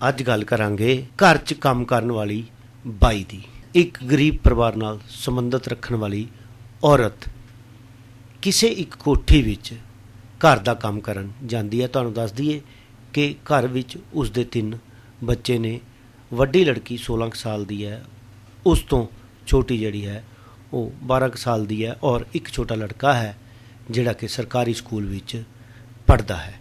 ਅੱਜ ਗੱਲ ਕਰਾਂਗੇ ਘਰ 'ਚ ਕੰਮ ਕਰਨ ਵਾਲੀ ਬਾਈ ਦੀ। ਇੱਕ ਗਰੀਬ ਪਰਿਵਾਰ ਨਾਲ ਸੰਬੰਧਤ ਰੱਖਣ ਵਾਲੀ ਔਰਤ ਕਿਸੇ ਇੱਕ ਕੋਠੀ ਵਿੱਚ ਘਰ ਦਾ ਕੰਮ ਕਰਨ ਜਾਂਦੀ ਹੈ। ਤੁਹਾਨੂੰ ਦੱਸ ਦਈਏ ਕਿ ਘਰ ਵਿੱਚ ਉਸਦੇ 3 ਬੱਚੇ ਨੇ। ਵੱਡੀ ਲੜਕੀ 16 ਸਾਲ ਦੀ ਹੈ, ਉਸ ਤੋਂ ਛੋਟੀ ਜਿਹੜੀ ਹੈ ਉਹ 12 ਸਾਲ ਦੀ ਹੈ, ਔਰ ਇੱਕ ਛੋਟਾ ਲੜਕਾ ਹੈ ਜਿਹੜਾ ਕਿ ਸਰਕਾਰੀ ਸਕੂਲ ਵਿੱਚ ਪੜ੍ਹਦਾ ਹੈ।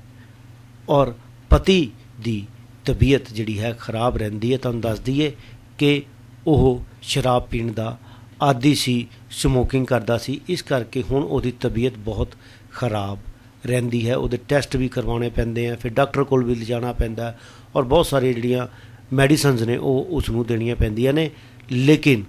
ਔਰ ਪਤੀ ਦੀ ਤਬੀਅਤ ਜਿਹੜੀ ਹੈ ਖਰਾਬ ਰਹਿੰਦੀ ਹੈ। ਤੁਹਾਨੂੰ ਦੱਸ ਦਈਏ ਕਿ ਉਹ ਸ਼ਰਾਬ ਪੀਣ ਦਾ ਆਦੀ ਸੀ, ਸਮੋਕਿੰਗ ਕਰਦਾ ਸੀ, ਇਸ ਕਰਕੇ ਹੁਣ ਉਹਦੀ ਤਬੀਅਤ ਬਹੁਤ ਖਰਾਬ ਰਹਿੰਦੀ ਹੈ। ਉਹਦੇ ਟੈਸਟ ਵੀ ਕਰਵਾਉਣੇ ਪੈਂਦੇ ਆ, ਫਿਰ ਡਾਕਟਰ ਕੋਲ ਵੀ ਲਿਜਾਣਾ ਪੈਂਦਾ, ਔਰ ਬਹੁਤ ਸਾਰੀਆਂ ਜਿਹੜੀਆਂ ਮੈਡੀਸਨਸ ਨੇ ਉਹ ਉਸ ਨੂੰ ਦੇਣੀਆਂ ਪੈਂਦੀਆਂ ਨੇ। ਲੇਕਿਨ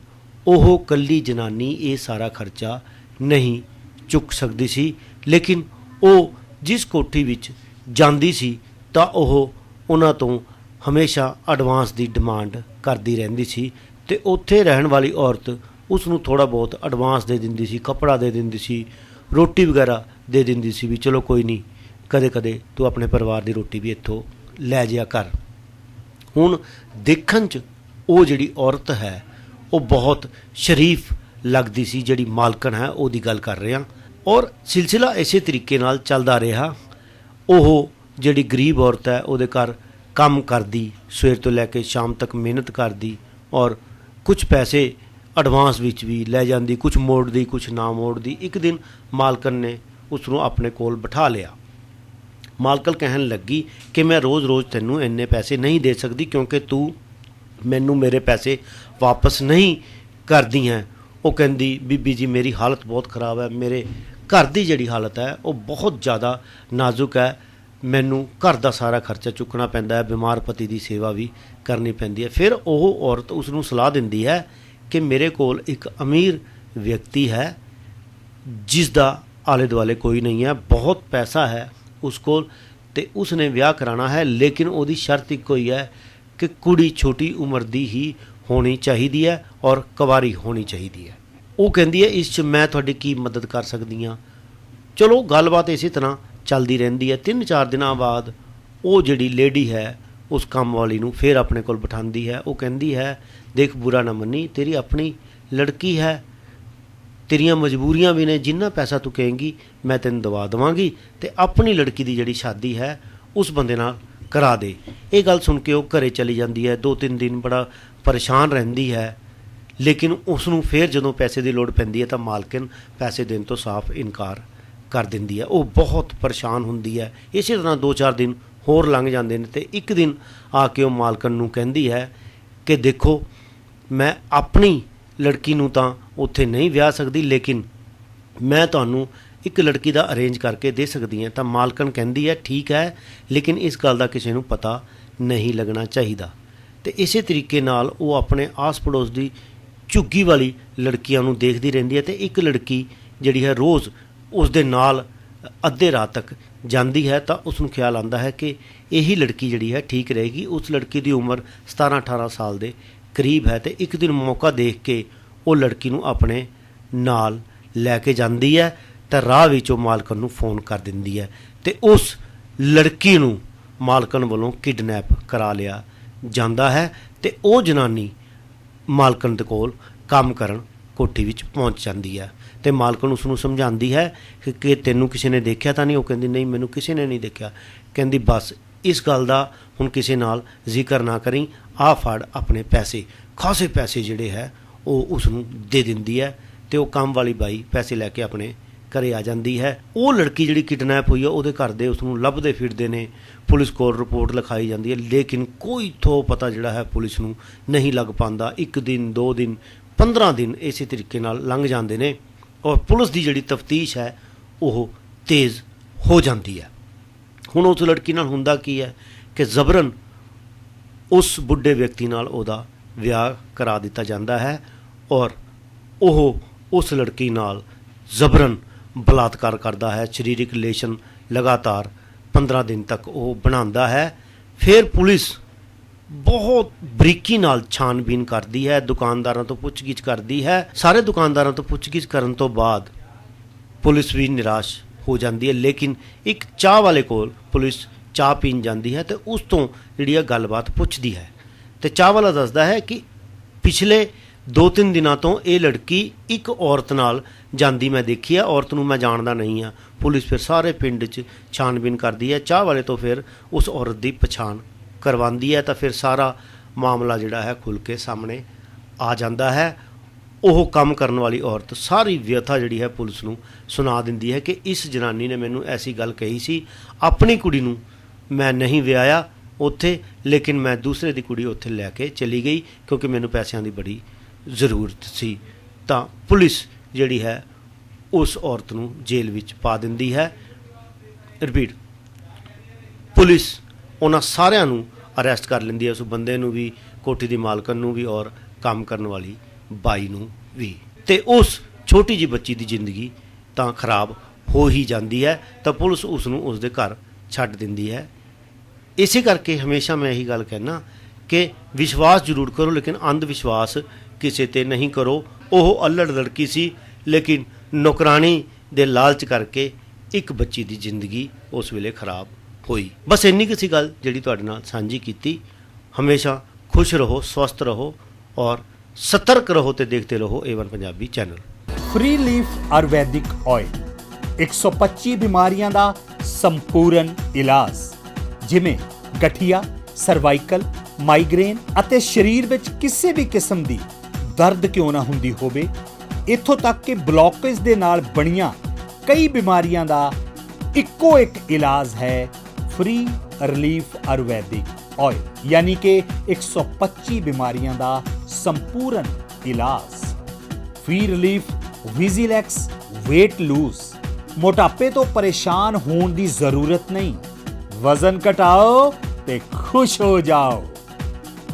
ਉਹ ਇਕੱਲੀ ਜਨਾਨੀ ਇਹ ਸਾਰਾ ਖਰਚਾ ਨਹੀਂ ਚੁੱਕ ਸਕਦੀ ਸੀ। ਲੇਕਿਨ ਉਹ ਜਿਸ ਕੋਠੀ ਵਿੱਚ ਜਾਂਦੀ ਸੀ ਤਾਂ ਉਹ ਉਹਨਾਂ ਤੋਂ ਹਮੇਸ਼ਾ ਐਡਵਾਂਸ ਦੀ ਡਿਮਾਂਡ ਕਰਦੀ ਰਹਿੰਦੀ ਸੀ, ਅਤੇ ਉੱਥੇ ਰਹਿਣ ਵਾਲੀ ਔਰਤ ਉਸ ਨੂੰ ਥੋੜ੍ਹਾ ਬਹੁਤ ਐਡਵਾਂਸ ਦੇ ਦਿੰਦੀ ਸੀ, ਕੱਪੜਾ ਦੇ ਦਿੰਦੀ ਸੀ, ਰੋਟੀ ਵਗੈਰਾ ਦੇ ਦਿੰਦੀ ਸੀ ਵੀ ਚਲੋ ਕੋਈ ਨਹੀਂ, ਕਦੇ ਕਦੇ ਤੂੰ ਆਪਣੇ ਪਰਿਵਾਰ ਦੀ ਰੋਟੀ ਵੀ ਇੱਥੋਂ ਲੈ ਜਿਆ ਕਰ। ਹੁਣ ਦੇਖਣ 'ਚ ਉਹ ਜਿਹੜੀ ਔਰਤ ਹੈ ਉਹ ਬਹੁਤ ਸ਼ਰੀਫ ਲੱਗਦੀ ਸੀ, ਜਿਹੜੀ ਮਾਲਕਣ ਹੈ ਉਹਦੀ ਗੱਲ ਕਰ ਰਹੇ ਹਾਂ। ਔਰ ਸਿਲਸਿਲਾ ਇਸੇ ਤਰੀਕੇ ਨਾਲ ਚੱਲਦਾ ਰਿਹਾ। ਉਹ ਜਿਹੜੀ ਗਰੀਬ ਔਰਤ ਹੈ ਉਹਦੇ ਘਰ ਕੰਮ ਕਰਦੀ, ਸਵੇਰ ਤੋਂ ਲੈ ਕੇ ਸ਼ਾਮ ਤੱਕ ਮਿਹਨਤ ਕਰਦੀ, ਔਰ ਕੁਝ ਪੈਸੇ ਐਡਵਾਂਸ ਵਿੱਚ ਵੀ ਲੈ ਜਾਂਦੀ, ਕੁਝ ਮੋੜਦੀ ਕੁਝ ਨਾ ਮੋੜਦੀ। ਇੱਕ ਦਿਨ ਮਾਲਕਣ ਨੇ ਉਸ ਨੂੰ ਆਪਣੇ ਕੋਲ ਬਿਠਾ ਲਿਆ। ਮਾਲਕਣ ਕਹਿਣ ਲੱਗੀ ਕਿ ਮੈਂ ਰੋਜ਼-ਰੋਜ਼ ਤੈਨੂੰ ਇੰਨੇ ਪੈਸੇ ਨਹੀਂ ਦੇ ਸਕਦੀ, ਕਿਉਂਕਿ ਤੂੰ ਮੈਨੂੰ ਮੇਰੇ ਪੈਸੇ ਵਾਪਸ ਨਹੀਂ ਕਰਦੀ ਹੈ। ਉਹ ਕਹਿੰਦੀ ਬੀਬੀ ਜੀ ਮੇਰੀ ਹਾਲਤ ਬਹੁਤ ਖਰਾਬ ਹੈ, ਮੇਰੇ ਘਰ ਦੀ ਜਿਹੜੀ ਹਾਲਤ ਹੈ ਉਹ ਬਹੁਤ ਜ਼ਿਆਦਾ ਨਾਜ਼ੁਕ ਹੈ, ਮੈਨੂੰ ਘਰ ਦਾ ਸਾਰਾ ਖਰਚਾ ਚੁੱਕਣਾ ਪੈਂਦਾ ਹੈ, ਬਿਮਾਰ ਪਤੀ ਦੀ ਸੇਵਾ ਵੀ ਕਰਨੀ ਪੈਂਦੀ ਹੈ। ਫਿਰ ਉਹ ਔਰਤ ਉਸ ਨੂੰ ਸਲਾਹ ਦਿੰਦੀ ਹੈ ਕਿ ਮੇਰੇ ਕੋਲ ਇੱਕ ਅਮੀਰ ਵਿਅਕਤੀ ਹੈ ਜਿਸ ਦਾ ਆਲੇ ਦੁਆਲੇ ਕੋਈ ਨਹੀਂ ਹੈ, ਬਹੁਤ ਪੈਸਾ ਹੈ ਉਸ ਕੋਲ, ਅਤੇ ਉਸ ਨੇ ਵਿਆਹ ਕਰਾਉਣਾ ਹੈ। ਲੇਕਿਨ ਉਹਦੀ ਸ਼ਰਤ ਇੱਕੋ ਹੀ ਹੈ ਕਿ ਕੁੜੀ ਛੋਟੀ ਉਮਰ ਦੀ ਹੀ ਹੋਣੀ ਚਾਹੀਦੀ ਹੈ ਔਰ ਕੁਆਰੀ ਹੋਣੀ ਚਾਹੀਦੀ ਹੈ। ਉਹ ਕਹਿੰਦੀ ਹੈ ਇਸ 'ਚ ਮੈਂ ਤੁਹਾਡੀ ਕੀ ਮਦਦ ਕਰ ਸਕਦੀ ਹਾਂ। ਚਲੋ ਗੱਲਬਾਤ ਇਸੇ ਤਰ੍ਹਾਂ ਚੱਲਦੀ ਰਹਿੰਦੀ ਹੈ। 3-4 ਦਿਨਾਂ ਬਾਅਦ ਉਹ ਜਿਹੜੀ ਲੇਡੀ ਹੈ ਉਸ ਕੰਮ ਵਾਲੀ ਨੂੰ ਫਿਰ ਆਪਣੇ ਕੋਲ ਬਿਠਾਉਂਦੀ ਹੈ। ਉਹ ਕਹਿੰਦੀ ਹੈ ਦੇਖ ਬੁਰਾ ਨਾ ਮੰਨੀ, ਤੇਰੀ ਆਪਣੀ ਲੜਕੀ ਹੈ, ਤੇਰੀਆਂ ਮਜਬੂਰੀਆਂ ਵੀ ਨੇ, ਜਿੰਨਾ ਪੈਸਾ ਤੂੰ ਕਹੇਂਗੀ ਮੈਂ ਤੈਨੂੰ ਦਵਾ ਦੇਵਾਂਗੀ, ਅਤੇ ਆਪਣੀ ਲੜਕੀ ਦੀ ਜਿਹੜੀ ਸ਼ਾਦੀ ਹੈ ਉਸ ਬੰਦੇ ਨਾਲ ਕਰਾ ਦੇ। ਇਹ ਗੱਲ ਸੁਣ ਕੇ ਉਹ ਘਰੇ ਚਲੀ ਜਾਂਦੀ ਹੈ। 2-3 ਦਿਨ ਬੜਾ ਪਰੇਸ਼ਾਨ ਰਹਿੰਦੀ ਹੈ। ਲੇਕਿਨ ਉਸ ਨੂੰ ਫਿਰ ਜਦੋਂ ਪੈਸੇ ਦੀ ਲੋੜ ਪੈਂਦੀ ਹੈ ਤਾਂ ਮਾਲਕਣ ਪੈਸੇ ਦੇਣ ਤੋਂ ਸਾਫ਼ ਇਨਕਾਰ ਕਰ ਦਿੰਦੀ ਹੈ। ਉਹ ਬਹੁਤ ਪਰੇਸ਼ਾਨ ਹੁੰਦੀ ਹੈ। ਇਸੇ ਤਰ੍ਹਾਂ 2-4 ਦਿਨ ਹੋਰ ਲੰਘ ਜਾਂਦੇ ਨੇ, ਅਤੇ ਇੱਕ ਦਿਨ ਆ ਕੇ ਉਹ ਮਾਲਕਣ ਨੂੰ ਕਹਿੰਦੀ ਹੈ ਕਿ ਦੇਖੋ ਮੈਂ ਆਪਣੀ ਲੜਕੀ ਨੂੰ ਤਾਂ ਉੱਥੇ ਨਹੀਂ ਵਿਆਹ ਸਕਦੀ, ਲੇਕਿਨ ਮੈਂ ਤੁਹਾਨੂੰ ਇੱਕ ਲੜਕੀ ਦਾ ਅਰੇਂਜ ਕਰਕੇ ਦੇ ਸਕਦੀ ਹਾਂ। ਤਾਂ ਮਾਲਕਣ ਕਹਿੰਦੀ ਹੈ ਠੀਕ ਹੈ, ਲੇਕਿਨ ਇਸ ਗੱਲ ਦਾ ਕਿਸੇ ਨੂੰ ਪਤਾ ਨਹੀਂ ਲੱਗਣਾ ਚਾਹੀਦਾ। ਅਤੇ ਇਸੇ ਤਰੀਕੇ ਨਾਲ ਉਹ ਆਪਣੇ ਆਸ ਪੜੋਸ ਦੀ ਝੁੱਗੀ ਵਾਲੀ ਲੜਕੀਆਂ ਨੂੰ ਦੇਖਦੀ ਰਹਿੰਦੀ ਹੈ, ਅਤੇ ਇੱਕ ਲੜਕੀ ਜਿਹੜੀ ਹੈ ਰੋਜ਼ ਉਸ ਦੇ ਨਾਲ ਅੱਧੇ ਰਾਤ ਤੱਕ ਜਾਂਦੀ ਹੈ। ਤਾਂ ਉਸ ਨੂੰ ਖਿਆਲ ਆਉਂਦਾ ਹੈ ਕਿ ਇਹੀ ਲੜਕੀ ਜਿਹੜੀ ਹੈ ਠੀਕ ਰਹੇਗੀ। ਉਸ ਲੜਕੀ ਦੀ ਉਮਰ 17-18 ਸਾਲ ਦੇ ਕਰੀਬ ਹੈ, ਅਤੇ ਇੱਕ ਦਿਨ ਮੌਕਾ ਦੇਖ ਕੇ ਉਹ ਲੜਕੀ ਨੂੰ ਆਪਣੇ ਨਾਲ ਲੈ ਕੇ ਜਾਂਦੀ ਹੈ। ਤਾਂ ਰਾਹ ਵਿੱਚ ਉਹ ਮਾਲਕਣ ਨੂੰ ਫੋਨ ਕਰ ਦਿੰਦੀ ਹੈ, ਅਤੇ ਉਸ ਲੜਕੀ ਨੂੰ ਮਾਲਕਣ ਵੱਲੋਂ ਕਿਡਨੈਪ ਕਰਾ ਲਿਆ ਜਾਂਦਾ ਹੈ। ਅਤੇ ਉਹ ਜਨਾਨੀ ਮਾਲਕਣ ਦੇ ਕੋਲ ਕੰਮ ਕਰਨ ਕੋਠੀ ਵਿੱਚ ਪਹੁੰਚ ਜਾਂਦੀ ਹੈ, ਅਤੇ ਮਾਲਕਣ ਉਸ ਨੂੰ ਸਮਝਾਉਂਦੀ ਹੈ ਕਿ ਤੈਨੂੰ ਕਿਸੇ ਨੇ ਦੇਖਿਆ ਤਾਂ ਨਹੀਂ। ਉਹ ਕਹਿੰਦੀ ਨਹੀਂ, ਮੈਨੂੰ ਕਿਸੇ ਨੇ ਨਹੀਂ ਦੇਖਿਆ। ਕਹਿੰਦੀ ਬਸ ਇਸ ਗੱਲ ਦਾ ਹੁਣ ਕਿਸੇ ਨਾਲ ਜ਼ਿਕਰ ਨਾ ਕਰੀ, ਆਹ ਫੜ ਆਪਣੇ ਪੈਸੇ। ਖਾਸੇ ਪੈਸੇ ਜਿਹੜੇ ਹੈ ਉਹ ਉਸ ਨੂੰ ਦੇ ਦਿੰਦੀ ਹੈ, ਅਤੇ ਉਹ ਕੰਮ ਵਾਲੀ ਬਾਈ ਪੈਸੇ ਲੈ ਕੇ ਆਪਣੇ ਘਰੇ ਆ ਜਾਂਦੀ ਹੈ। ਉਹ ਲੜਕੀ ਜਿਹੜੀ ਕਿਡਨੈਪ ਹੋਈ ਹੈ ਉਹਦੇ ਘਰ ਦੇ ਉਸ ਨੂੰ ਲੱਭਦੇ ਫਿਰਦੇ ਨੇ, ਪੁਲਿਸ ਕੋਲ ਰਿਪੋਰਟ ਲਿਖਾਈ ਜਾਂਦੀ ਹੈ, ਲੇਕਿਨ ਕੋਈ ਥੋ ਪਤਾ ਜਿਹੜਾ ਹੈ ਪੁਲਿਸ ਨੂੰ ਨਹੀਂ ਲੱਗ ਪਾਉਂਦਾ। 1 ਦਿਨ 2 ਦਿਨ 15 ਦਿਨ ਇਸੇ ਤਰੀਕੇ ਨਾਲ ਲੰਘ ਜਾਂਦੇ ਨੇ, ਔਰ ਪੁਲਿਸ ਦੀ ਜਿਹੜੀ ਤਫਤੀਸ਼ ਹੈ ਉਹ ਤੇਜ਼ ਹੋ ਜਾਂਦੀ ਹੈ। ਹੁਣ ਉਸ ਲੜਕੀ ਨਾਲ ਹੁੰਦਾ ਕੀ ਹੈ ਕਿ ਜ਼ਬਰਨ ਉਸ ਬੁੱਢੇ ਵਿਅਕਤੀ ਨਾਲ ਉਹਦਾ ਵਿਆਹ ਕਰਾ ਦਿੱਤਾ ਜਾਂਦਾ ਹੈ, ਔਰ ਉਹ ਉਸ ਲੜਕੀ ਨਾਲ ਜ਼ਬਰਨ ਬਲਾਤਕਾਰ ਕਰਦਾ ਹੈ। ਸਰੀਰਕ ਰਿਲੇਸ਼ਨ ਲਗਾਤਾਰ 15 ਦਿਨ ਤੱਕ ਉਹ ਬਣਾਉਂਦਾ ਹੈ। ਫਿਰ ਪੁਲਿਸ ਬਹੁਤ ਬਰੀਕੀ ਨਾਲ ਛਾਣਬੀਨ ਕਰਦੀ ਹੈ, ਦੁਕਾਨਦਾਰਾਂ ਤੋਂ ਪੁੱਛਗਿੱਛ ਕਰਦੀ ਹੈ। ਸਾਰੇ ਦੁਕਾਨਦਾਰਾਂ ਤੋਂ ਪੁੱਛਗਿੱਛ ਕਰਨ ਤੋਂ ਬਾਅਦ ਪੁਲਿਸ ਵੀ ਨਿਰਾਸ਼ ਹੋ ਜਾਂਦੀ ਹੈ, ਲੇਕਿਨ ਇੱਕ ਚਾਹ ਵਾਲੇ ਕੋਲ ਪੁਲਿਸ ਚਾਹ ਪੀਣ ਜਾਂਦੀ ਹੈ ਤੇ ਉਸ ਤੋਂ ਜਿਹੜੀ ਹੈ ਗੱਲਬਾਤ ਪੁੱਛਦੀ ਹੈ। ਤੇ ਚਾਹ ਵਾਲਾ ਦੱਸਦਾ ਹੈ ਕਿ ਪਿਛਲੇ 2-3 ਦਿਨਾਂ ਤੋਂ ਇਹ ਲੜਕੀ ਇੱਕ ਔਰਤ ਨਾਲ ਜਾਂਦੀ ਮੈਂ ਦੇਖੀ ਹੈ, ਔਰਤ ਨੂੰ ਮੈਂ ਜਾਣਦਾ ਨਹੀਂ ਹਾਂ। ਪੁਲਿਸ ਫਿਰ ਸਾਰੇ ਪਿੰਡ 'ਚ ਛਾਣਬੀਨ ਕਰਦੀ ਹੈ, ਚਾਹ ਵਾਲੇ ਤੋਂ ਫਿਰ ਉਸ ਔਰਤ ਦੀ ਪਛਾਣ ਕਰਵਾਉਂਦੀ ਹੈ, ਤਾਂ ਫਿਰ ਸਾਰਾ ਮਾਮਲਾ ਜਿਹੜਾ ਹੈ ਖੁੱਲ੍ਹ ਕੇ ਸਾਹਮਣੇ ਆ ਜਾਂਦਾ ਹੈ। ਉਹ ਕੰਮ ਕਰਨ ਵਾਲੀ ਔਰਤ ਸਾਰੀ ਵਿਅਥਾ ਜਿਹੜੀ ਹੈ ਪੁਲਿਸ ਨੂੰ ਸੁਣਾ ਦਿੰਦੀ ਹੈ ਕਿ ਇਸ ਜਨਾਨੀ ਨੇ ਮੈਨੂੰ ਐਸੀ ਗੱਲ ਕਹੀ ਸੀ, ਆਪਣੀ ਕੁੜੀ ਨੂੰ ਮੈਂ ਨਹੀਂ ਵਿਆਹਿਆ ਉੱਥੇ, ਲੇਕਿਨ ਮੈਂ ਦੂਸਰੇ ਦੀ ਕੁੜੀ ਉੱਥੇ ਲੈ ਕੇ ਚਲੀ ਗਈ ਕਿਉਂਕਿ ਮੈਨੂੰ ਪੈਸਿਆਂ ਦੀ ਬੜੀ ਜ਼ਰੂਰਤ ਸੀ। ਤਾਂ ਪੁਲਿਸ ਜਿਹੜੀ ਹੈ ਉਸ ਔਰਤ ਨੂੰ ਜੇਲ੍ਹ ਵਿੱਚ ਪਾ ਦਿੰਦੀ ਹੈ। ਰਿਪੀਟ, ਪੁਲਿਸ ਉਹਨਾਂ ਸਾਰਿਆਂ ਨੂੰ ਅਰੈਸਟ ਕਰ ਲੈਂਦੀ ਹੈ, ਉਸ ਬੰਦੇ ਨੂੰ ਵੀ, ਕੋਠੀ ਦੀ ਮਾਲਕਨ ਨੂੰ ਵੀ ਔਰ ਕੰਮ ਕਰਨ ਵਾਲੀ ਬਾਈ ਨੂੰ ਵੀ। ਤੇ ਉਸ ਛੋਟੀ ਜਿਹੀ ਬੱਚੀ ਦੀ ਜ਼ਿੰਦਗੀ ਤਾਂ ਖਰਾਬ ਹੋ ਹੀ ਜਾਂਦੀ ਹੈ, ਤਾਂ ਪੁਲਿਸ ਉਸ ਨੂੰ ਉਸਦੇ ਘਰ ਛੱਡ ਦਿੰਦੀ ਹੈ। ਇਸੇ ਕਰਕੇ ਹਮੇਸ਼ਾ ਮੈਂ ਇਹੀ ਗੱਲ ਕਹਿਣਾ ਕਿ ਵਿਸ਼ਵਾਸ ਜ਼ਰੂਰ ਕਰੋ, ਲੇਕਿਨ ਅੰਧ ਵਿਸ਼ਵਾਸ ਕਿਸੇ ਤੇ ਨਹੀਂ ਕਰੋ। ਉਹ ਅਲੜ ਲੜਕੀ ਸੀ, ਲੇਕਿਨ ਨੌਕਰਾਣੀ ਦੇ ਲਾਲਚ ਕਰਕੇ ਇੱਕ ਬੱਚੀ ਦੀ ਜ਼ਿੰਦਗੀ ਉਸ ਵੇਲੇ ਖਰਾਬ ਹੋਈ। ਬਸ ਇੰਨੀ ਕੁ ਸੀ ਗੱਲ ਜਿਹੜੀ ਤੁਹਾਡੇ ਨਾਲ ਸਾਂਝੀ ਕੀਤੀ। ਹਮੇਸ਼ਾ ਖੁਸ਼ ਰਹੋ, ਸਵਸਥ ਰਹੋ ਔਰ ਸਤਰਕ ਰਹੋ ਤੇ ਦੇਖਦੇ ਰਹੋ A1 Punjabi channel. Free leaf Ayurvedic oil 125 ਬਿਮਾਰੀਆਂ ਦਾ ਸੰਪੂਰਨ ਇਲਾਜ, ਜਿਵੇਂ ਗਠੀਆ, ਸਰਵਾਈਕਲ, ਮਾਈਗ੍ਰੇਨ ਅਤੇ ਸਰੀਰ ਵਿੱਚ ਕਿਸੇ ਵੀ ਕਿਸਮ ਦੀ ਦਰਦ ਕਿਉਂ ਨਾ ਹੁੰਦੀ ਹੋਵੇ, ਇੱਥੋਂ ਤੱਕ ਕਿ ਬਲੌਕੇਜ ਦੇ ਨਾਲ ਬਣੀਆਂ ਕਈ ਬਿਮਾਰੀਆਂ ਦਾ ਇੱਕੋ ਇੱਕ ਇਲਾਜ ਹੈ ਫ੍ਰੀ ਰਿਲੀਫ ਆਯੁਰਵੈਦਿਕ ਆਇਲ, ਯਾਨੀ ਕਿ 125 ਬਿਮਾਰੀਆਂ ਦਾ ਸੰਪੂਰਨ ਇਲਾਜ। ਫ੍ਰੀ ਰਿਲੀਫ ਵਿਜ਼ੀਲੈਕਸ weight ਲੂਜ਼, ਮੋਟਾਪੇ ਤੋਂ ਪਰੇਸ਼ਾਨ ਹੋਣ ਦੀ ਜ਼ਰੂਰਤ ਨਹੀਂ, ਵਜ਼ਨ ਘਟਾਓ ਤੇ ਖੁਸ਼ ਹੋ ਜਾਓ।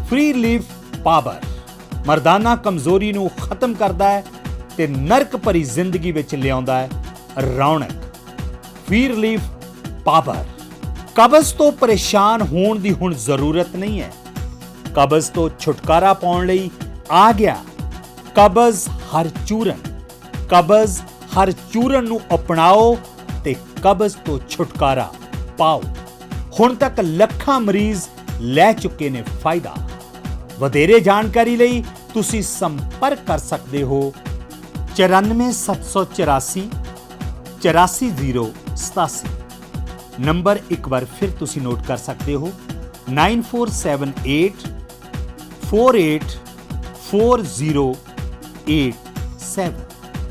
ਫ੍ਰੀ ਰਿਲੀਫ ਪਾਵਰ ਮਰਦਾਨਾ ਕਮਜ਼ੋਰੀ ਨੂੰ ਖਤਮ ਕਰਦਾ ਹੈ ਤੇ ਨਰਕ ਭਰੀ ਜ਼ਿੰਦਗੀ ਵਿੱਚ ਲਿਆਉਂਦਾ ਹੈ ਰੌਣਕ। ਫ੍ਰੀ ਰਿਲੀਫ ਪਾਵਰ ਕਬਜ਼ ਤੋਂ ਪਰੇਸ਼ਾਨ ਹੋਣ ਦੀ ਹੁਣ ਜ਼ਰੂਰਤ ਨਹੀਂ ਹੈ। ਕਬਜ਼ ਤੋਂ ਛੁਟਕਾਰਾ ਪਾਉਣ ਲਈ ਆ ਗਿਆ ਕਬਜ਼ ਹਰ ਚੂਰਨ। ਕਬਜ਼ ਹਰ ਚੂਰਨ ਨੂੰ ਅਪਣਾਓ ਤੇ ਕਬਜ਼ ਤੋਂ ਛੁਟਕਾਰਾ ਪਾਓ। ਹੁਣ ਤੱਕ ਲੱਖਾਂ ਮਰੀਜ਼ ਲੈ ਚੁੱਕੇ ਨੇ ਫਾਇਦਾ। ਵਧੇਰੇ ਜਾਣਕਾਰੀ ਲਈ ਤੁਸੀਂ ਸੰਪਰਕ ਕਰ ਸਕਦੇ ਹੋ 94 784 84087। ਨੰਬਰ ਇੱਕ ਵਾਰ ਫਿਰ ਤੁਸੀਂ ਨੋਟ ਕਰ ਸਕਦੇ ਹੋ 9478 484087।